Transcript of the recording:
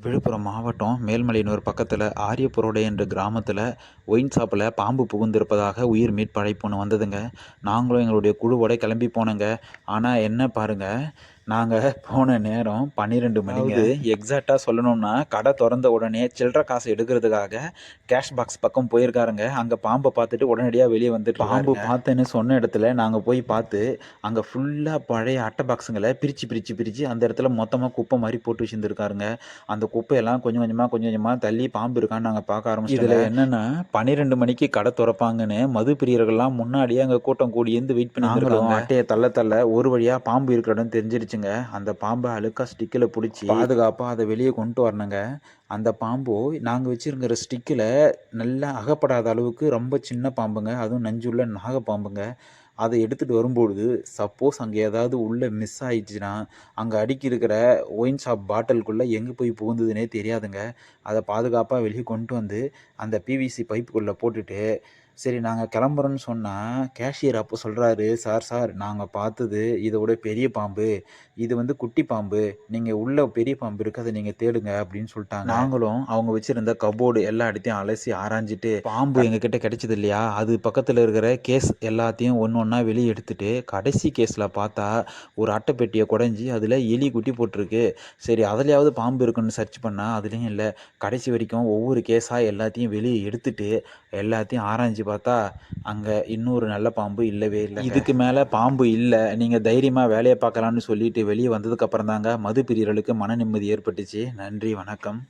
விழுப்புரம் மாவட்டம் மேல்மலையனூர் பக்கத்தில் ஆரியப்புரோடை என்ற கிராமத்தில் ஒயின் ஷாப்பில் பாம்பு புகுந்திருப்பதாக உயிர் மீட்பு அழைப்பு ஒன்று வந்ததுங்க. நாங்களும் எங்களுடைய குழுவோட கிளம்பி போனோங்க. ஆனால் என்ன பாருங்கள், நாங்கள் போன நேரம் 12 மணிங்க. எக்ஸாக்டாக சொல்லணும்னா கடை திறந்த உடனே சில்லற காசு எடுக்கிறதுக்காக கேஷ் பாக்ஸ் பக்கம் போயிருக்காருங்க. அங்கே பாம்பை பார்த்துட்டு உடனடியாக வெளியே வந்துட்டு பாம்பு பார்த்தேன்னு சொன்ன இடத்துல நாங்கள் போய் பார்த்து அங்கே ஃபுல்லாக பழைய அட்டை பாக்ஸுங்களை பிரித்து அந்த இடத்துல மொத்தமாக குப்பை மாதிரி போட்டு வச்சுருந்துருக்காருங்க. அந்த குப்பையெல்லாம் கொஞ்சம் கொஞ்சமாக தள்ளி பாம்பு இருக்கான்னு நாங்கள் பார்க்க ஆரம்பிச்சோம். இதில் என்னென்னா 12 மணிக்கு கடை திறப்பாங்கன்னு மது பிரியர்கள்லாம் முன்னாடியே அங்கே கூட்டம் கூடி இருந்து வெயிட் பண்ணியிருக்காங்க. அட்டையை தள்ள ஒரு வழியாக பாம்பு இருக்கிற இடம் தெரிஞ்சிருச்சுங்க. அந்த பாம்பை அழுக்கா ஸ்டிக்கில் பிடிச்சி பாதுகாப்பாக அதை வெளியே கொண்டு வரணுங்க. அந்த பாம்பு நாங்கள் வச்சுருக்கிற ஸ்டிக்கில் நல்லா அகப்படாத அளவுக்கு ரொம்ப சின்ன பாம்புங்க, அதுவும் நஞ்சுள்ள நாகப்பாம்புங்க. அதை எடுத்துகிட்டு வரும்பொழுது சப்போஸ் அங்கே ஏதாவது உள்ளே மிஸ் ஆயிடுச்சுன்னா அங்கே அடுக்கி இருக்கிற ஒயின் ஷாப் பாட்டிலுக்குள்ளே எங்கே போய் புகுந்ததுனே தெரியாதுங்க. அதை பாதுகாப்பாக வெளியே கொண்டு வந்து அந்த பிவிசி பைப்புக்குள்ளே போட்டுட்டு சரி நாங்கள் கிளம்புறோன்னு சொன்னால் கேஷியர் அப்போ சொல்கிறாரு, சார் நாங்கள் பார்த்தது இதை விட பெரிய பாம்பு, இது வந்து குட்டி பாம்பு, நீங்கள் உள்ள பெரிய பாம்பு இருக்குது அதை நீங்கள் தேடுங்க அப்படின்னு சொல்லிட்டாங்க. நாங்களும் அவங்க வச்சுருந்த கபோர்டு எல்லா இடத்தையும் அலசி ஆராய்ஞ்சிட்டு பாம்பு எங்ககிட்ட கிடைச்சது இல்லையா, அது பக்கத்தில் இருக்கிற கேஸ் எல்லாத்தையும் ஒன்று ஒன்றா வெளியே எடுத்துட்டு கடைசி கேஸில் பார்த்தா ஒரு அட்டை பெட்டியை குடஞ்சி அதில் எலி குட்டி போட்டிருக்கு. சரி அதுலையாவது பாம்பு இருக்குன்னு சர்ச் பண்ணால் அதுலேயும் இல்லை. கடைசி வரைக்கும் ஒவ்வொரு கேஸாக எல்லாத்தையும் வெளியே எடுத்துட்டு எல்லாத்தையும் ஆராய்ஞ்சு பார்த்தா அங்கே இன்னொரு நல்ல பாம்பு இல்லவே இல்லை. இதுக்கு மேலே பாம்பு இல்லை, நீங்கள் தைரியமாக வேலையை பார்க்கலான்னு சொல்லிட்டு வெளியே வந்ததுக்கப்புறம் தாங்க மது பிரியர்களுக்கு மன நிம்மதி ஏற்பட்டுச்சு. நன்றி, வணக்கம்.